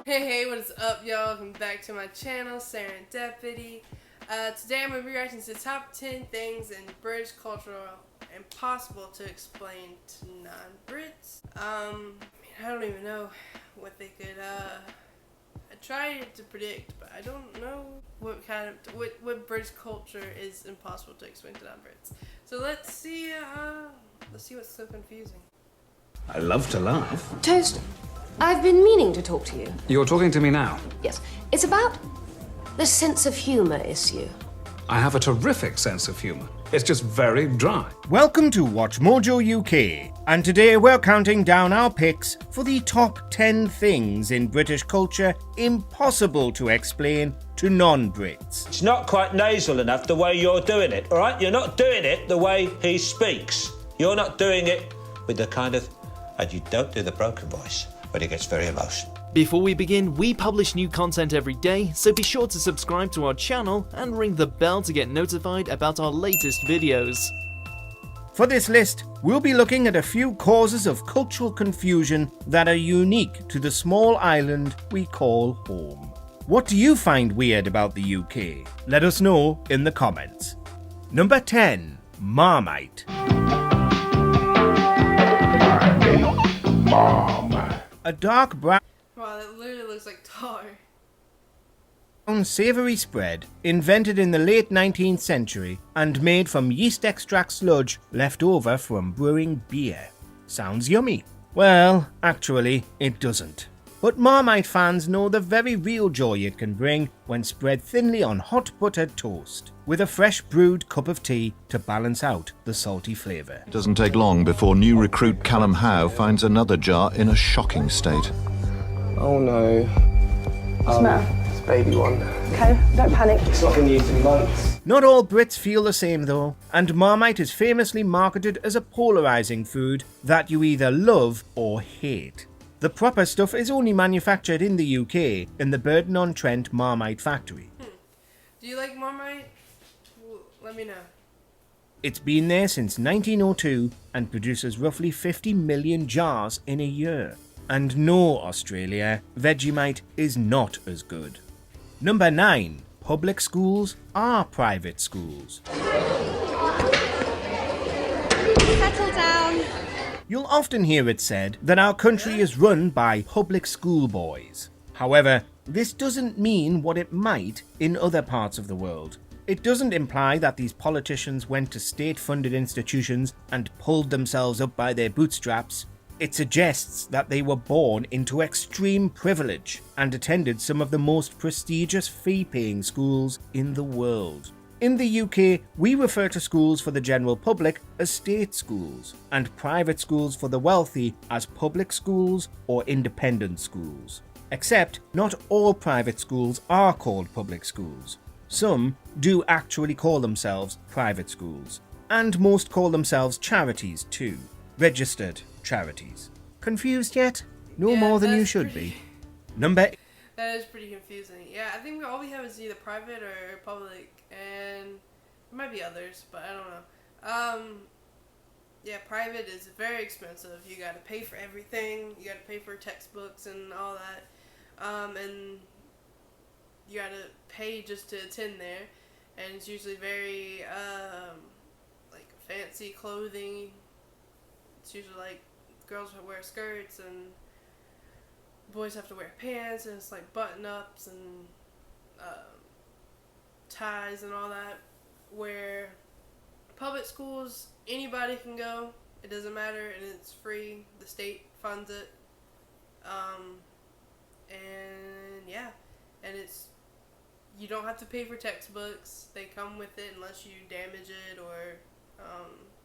Hey, what is up, y'all? Welcome back to my channel, Serendipity. Today I'm going to be reacting to the top 10 things in British culture impossible to explain to non-Brits. I don't even know what they could, I tried to predict, but I don't know what what British culture is impossible to explain to non-Brits. So let's see what's so confusing. I love to laugh. Toast, I've been meaning to talk to you. You're talking to me now? Yes. It's about the sense of humour issue. I have a terrific sense of humour. It's just very dry. Welcome to Watch Mojo UK, and today we're counting down our picks for the top 10 things in British culture impossible to explain to non-Brits. It's not quite nasal enough the way you're doing it, all right? You're not doing it the way he speaks. You're not doing it with the kind of... And you don't do the broken voice when it gets very emotional. Before we begin, we publish new content every day, so be sure to subscribe to our channel and ring the bell to get notified about our latest videos. For this list, we'll be looking at a few causes of cultural confusion that are unique to the small island we call home. What do you find weird about the UK? Let us know in the comments. Number 10. Marmite. A dark brown Wow, that literally looks like tar. savoury spread invented in the late 19th century and made from yeast extract sludge left over from brewing beer. Sounds yummy. Well, actually, it doesn't. But Marmite fans know the very real joy it can bring when spread thinly on hot buttered toast, with a fresh brewed cup of tea to balance out the salty flavour. It doesn't take long before new recruit 𝐂𝐤𝐤𝐿 finds another jar in a shocking state. Oh no. What's the matter? It's a baby one. Okay, don't panic. It's not been used in months. Not all Brits feel the same though, and Marmite is famously marketed as a polarising food that you either love or hate. The proper stuff is only manufactured in the UK in the Burton-on-Trent Marmite factory. Do you like Marmite? Let me know. It's been there since 1902 and produces roughly 50 million jars in a year. And no, Australia, Vegemite is not as good. Number 9. Public schools are private schools. Settle down. You'll often hear it said that our country is run by public school boys. However, this doesn't mean what it might in other parts of the world. It doesn't imply that these politicians went to state-funded institutions and pulled themselves up by their bootstraps. It suggests that they were born into extreme privilege and attended some of the most prestigious fee-paying schools in the world. In the UK, we refer to schools for the general public as state schools, and private schools for the wealthy as public schools or independent schools. Except, not all private schools are called public schools. Some do actually call themselves private schools, and most call themselves charities too. Registered charities. Confused yet? No more than you should be. Number... That is pretty confusing. Yeah, I think all we have is either private or public, and there might be others, but I don't know. Yeah, private is very expensive. You gotta pay for everything. You gotta pay for textbooks and all that. And you gotta pay just to attend there, and it's usually very, like, fancy clothing. It's usually, like, girls wear skirts, and boys have to wear pants, and it's like button-ups and ties and all that, where public schools, anybody can go, it doesn't matter, and it's free, the state funds it, and yeah, and it's, you don't have to pay for textbooks, they come with it unless you damage it or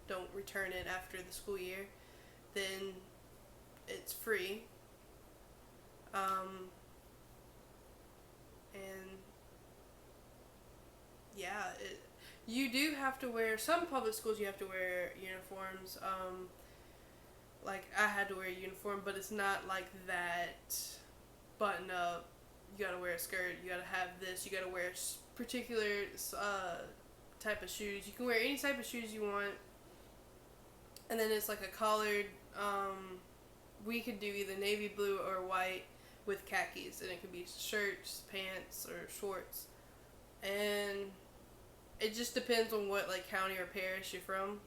don't return it after the school year, then it's free. And yeah, you do have to wear, some public schools you have to wear uniforms, like I had to wear a uniform, but it's not like that button up, you gotta wear a skirt, you gotta have this, you gotta wear a particular type of shoes, you can wear any type of shoes you want, and then it's like a collared, we could do either navy blue or white, with khakis, and it could be shirts, pants, or shorts, and it just depends on what like county or parish you're from.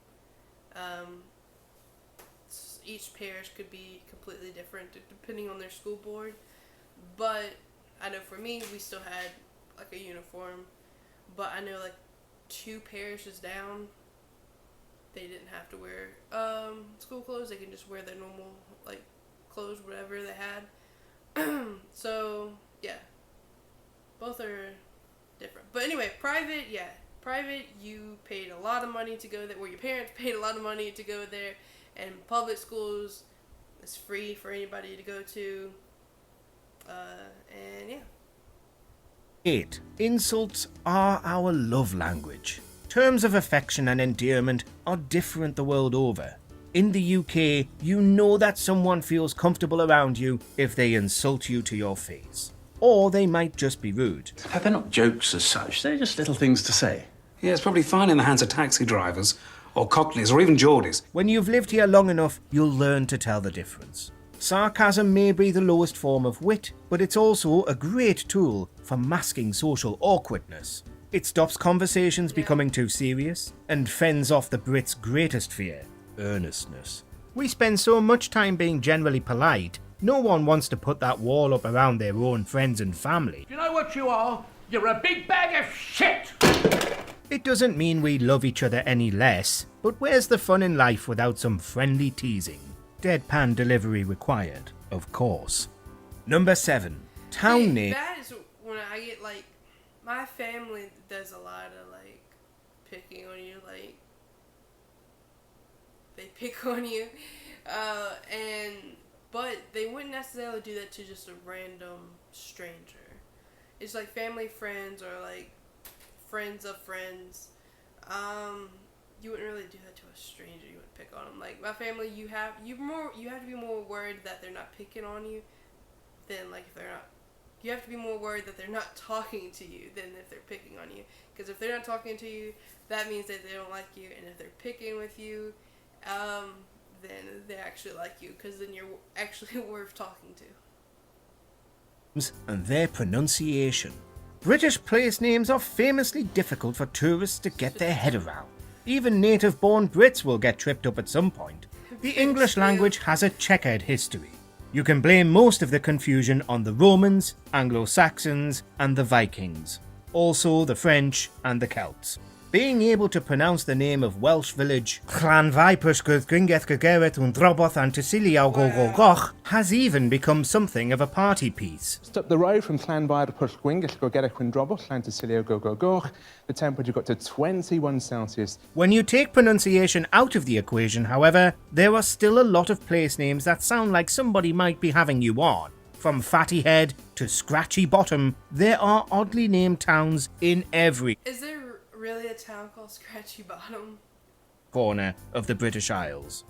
Each parish could be completely different depending on their school board, but I know for me, we still had like a uniform, but I know like 2 parishes down, they didn't have to wear school clothes. They can just wear their normal like clothes, whatever they had. So yeah, both are different. But anyway, private, yeah, private, you paid a lot of money to go there, or your parents paid a lot of money to go there, and public schools is free for anybody to go to. And yeah. 8. Insults are our love language. Terms of affection and endearment are different the world over. In the UK, you know that someone feels comfortable around you if they insult you to your face. Or they might just be rude. They're not jokes as such, they're just little things to say. Yeah, it's probably fine in the hands of taxi drivers, or cockneys, or even Geordies. When you've lived here long enough, you'll learn to tell the difference. Sarcasm may be the lowest form of wit, but it's also a great tool for masking social awkwardness. It stops conversations becoming too serious, and fends off the Brits' greatest fear, earnestness. We spend so much time being generally polite, no one wants to put that wall up around their own friends and family. You know what you are? You're a big bag of shit! It doesn't mean we love each other any less, but where's the fun in life without some friendly teasing? Deadpan delivery required, of course. Number 7. Town name. That is when I get like, my family does a lot of like picking on you, like they pick on you, but they wouldn't necessarily do that to just a random stranger. It's like family, friends, or like friends of friends. You wouldn't really do that to a stranger. You wouldn't pick on them. Like my family, you have to be more worried that they're not picking on you than like if they're not. You have to be more worried that they're not talking to you than if they're picking on you. Because if they're not talking to you, that means that they don't like you. And if they're picking with you, then they actually like you. Because then you're actually worth talking to. And their pronunciation. British place names are famously difficult for tourists to get their head around. Even native-born Brits will get tripped up at some point. The English language has a checkered history. You can blame most of the confusion on the Romans, Anglo-Saxons, and the Vikings. Also the French and the Celts. Being able to pronounce the name of Welsh village 𝐂𝐤𝐤𝐿𝐵 has even become something of a party piece. Just up the road from 𝐶𝐿𝐵 the temperature got to 21 Celsius. When you take pronunciation out of the equation, however, there are still a lot of place names that sound like somebody might be having you on. From Fatty Head to Scratchy Bottom, there are oddly named towns in every Is there really a town called Scratchy Bottom? Corner of the British Isles.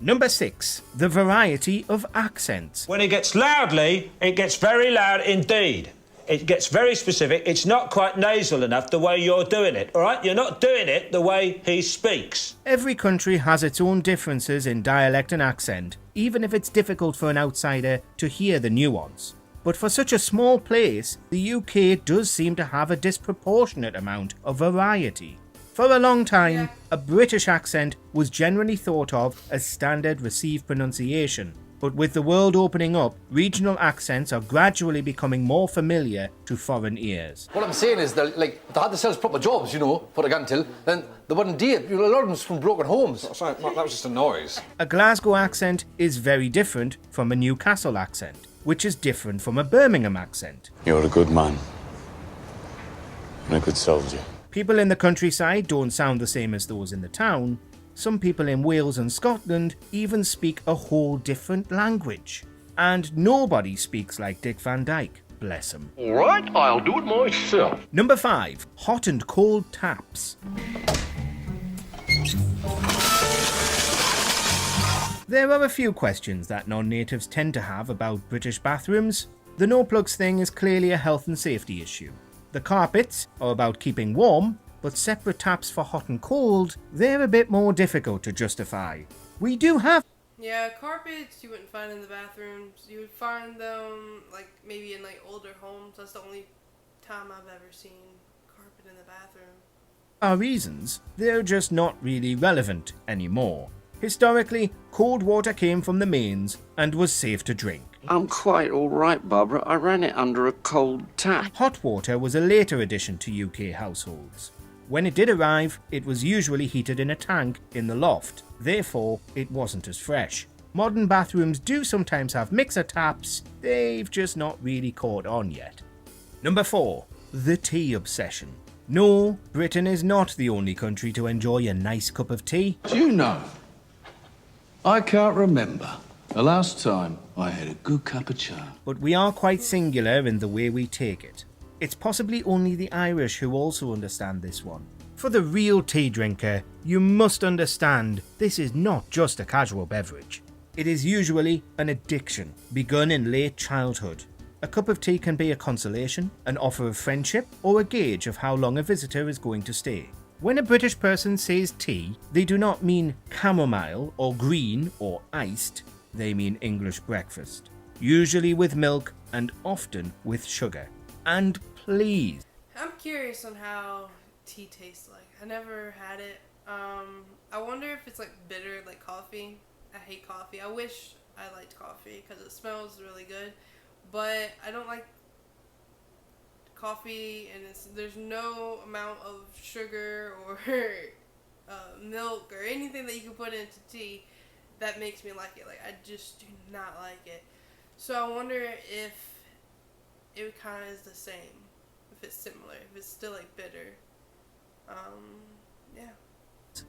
Number 6. The variety of accents. When it gets loudly, it gets very loud indeed. It gets very specific. It's not quite nasal enough the way you're doing it, all right? You're not doing it the way he speaks. Every country has its own differences in dialect and accent, even if it's difficult for an outsider to hear the nuance. But for such a small place, the UK does seem to have a disproportionate amount of variety. For a long time, a British accent was generally thought of as standard received pronunciation. But with the world opening up, regional accents are gradually becoming more familiar to foreign ears. What I'm saying is that, like, if they had themselves proper jobs, you know, for a guntil, then they wouldn't do it. A lot of them's from broken homes. Sorry, that was just a noise. A Glasgow accent is very different from a Newcastle accent, which is different from a Birmingham accent. You're a good man. And a good soldier. People in the countryside don't sound the same as those in the town. Some people in Wales and Scotland even speak a whole different language. And nobody speaks like Dick Van Dyke, bless him. Alright, I'll do it myself. Number 5. Hot and cold taps. There are a few questions that non-natives tend to have about British bathrooms. The no plugs thing is clearly a health and safety issue. The carpets are about keeping warm, but separate taps for hot and cold, they're a bit more difficult to justify. We do have Yeah, carpets you wouldn't find in the bathrooms. You would find them like maybe in like older homes. That's the only time I've ever seen carpet in the bathroom. Our reasons, they're just not really relevant anymore. Historically, cold water came from the mains and was safe to drink. I'm quite all right, Barbara. I ran it under a cold tap. Hot water was a later addition to UK households. When it did arrive, it was usually heated in a tank in the loft, therefore it wasn't as fresh. Modern bathrooms do sometimes have mixer taps, they've just not really caught on yet. Number 4. The tea obsession. No, Britain is not the only country to enjoy a nice cup of tea. Do you know, I can't remember the last time I had a good cup of chai. But we are quite singular in the way we take it. It's possibly only the Irish who also understand this one. For the real tea drinker, you must understand this is not just a casual beverage. It is usually an addiction, begun in late childhood. A cup of tea can be a consolation, an offer of friendship, or a gauge of how long a visitor is going to stay. When a British person says tea, they do not mean chamomile or green or iced, they mean English breakfast. Usually with milk and often with sugar. And please. I'm curious on how tea tastes like. I never had it. I wonder if it's like bitter like coffee. I hate coffee. I wish I liked coffee because it smells really good. But I don't like coffee and there's no amount of sugar or milk or anything that you can put into tea that makes me like it. Like, I just do not like it. So I wonder if it kind of is the same, if it's similar, if it's still like bitter. Yeah.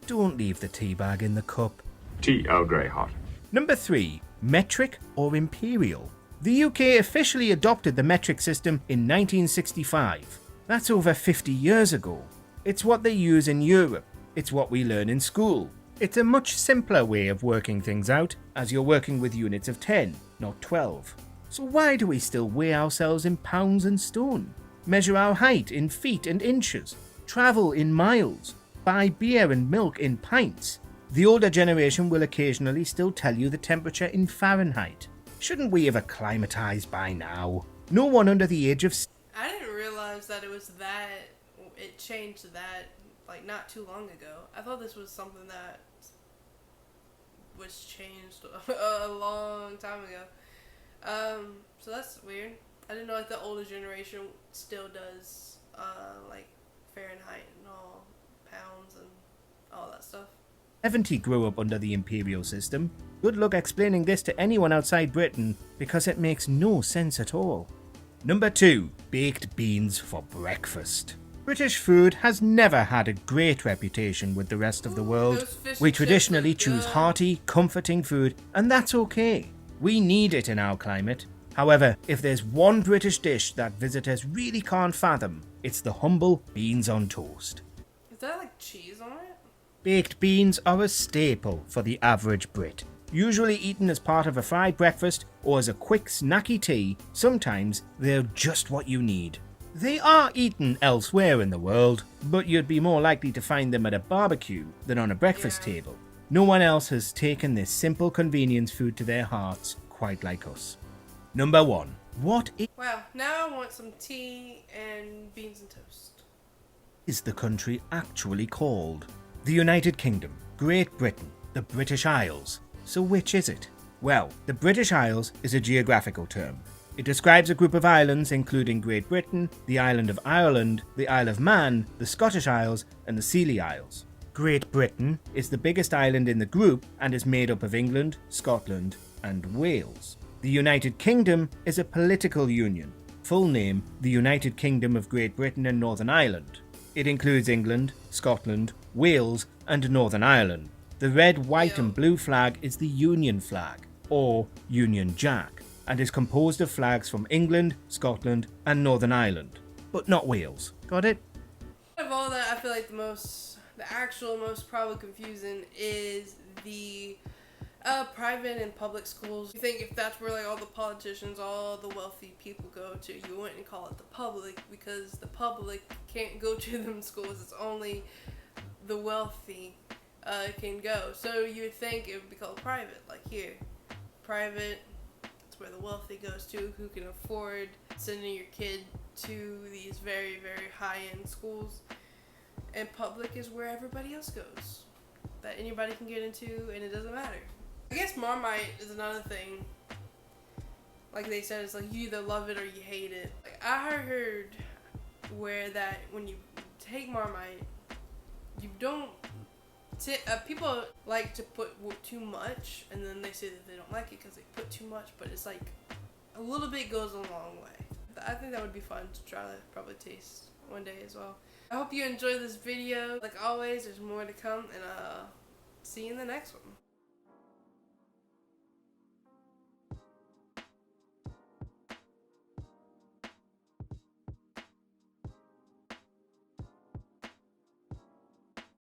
Don't leave the tea bag in the cup. Tea Earl Grey hot. Number 3. Metric or imperial. The UK officially adopted the metric system in 1965. That's over 50 years ago. It's what they use in Europe. It's what we learn in school. It's a much simpler way of working things out, as you're working with units of 10, not 12. So why do we still weigh ourselves in pounds and stone? Measure our height in feet and inches? Travel in miles? Buy beer and milk in pints? The older generation will occasionally still tell you the temperature in Fahrenheit. Shouldn't we have acclimatized by now? No one under the age of... I didn't realize that it was that... It changed that, like, not too long ago. I thought this was something that was changed a long time ago. So that's weird. I didn't know, like, the older generation still does, like, Fahrenheit and all, pounds and all that stuff. 70 grew up under the imperial system. Good luck explaining this to anyone outside Britain because it makes no sense at all. Number 2. Baked beans for breakfast. British food has never had a great reputation with the rest of the world. We traditionally choose hearty, comforting food, and that's okay. We need it in our climate. However, if there's one British dish that visitors really can't fathom, it's the humble beans on toast. Is that like cheese on it? Baked beans are a staple for the average Brit. Usually eaten as part of a fried breakfast or as a quick snacky tea, sometimes they're just what you need. They are eaten elsewhere in the world, but you'd be more likely to find them at a barbecue than on a breakfast table. No one else has taken this simple convenience food to their hearts quite like us. Number 1. What Wow, now I want some tea and beans and toast. is the country actually called? The United Kingdom, Great Britain, the British Isles. So which is it? Well, the British Isles is a geographical term. It describes a group of islands including Great Britain, the island of Ireland, the Isle of Man, the Scottish Isles, and the Scilly Isles. Great Britain is the biggest island in the group and is made up of England, Scotland, and Wales. The United Kingdom is a political union. Full name, the United Kingdom of Great Britain and Northern Ireland. It includes England, Scotland, Wales, and Northern Ireland. The red, white, and blue flag is the Union flag, or Union Jack, and is composed of flags from England, Scotland, and Northern Ireland, but not Wales. Got it? Out of all that, I feel like the actual most probably confusing is the private and public schools. You think if that's where like all the politicians, all the wealthy people go to, you wouldn't call it the public because the public can't go to them schools. It's only the wealthy can go. So you would think it would be called private, like here. Private, it's where the wealthy goes to, who can afford sending your kid to these very, very high-end schools. And public is where everybody else goes, that anybody can get into, and it doesn't matter. I guess marmite is another thing. Like they said, it's like you either love it or you hate it. Like I heard where that when you take marmite, you don't. People like to put too much, and then they say that they don't like it because they put too much. But it's like a little bit goes a long way. I think that would be fun to try to probably taste one day as well. I hope you enjoyed this video. Like always, there's more to come, and see you in the next one.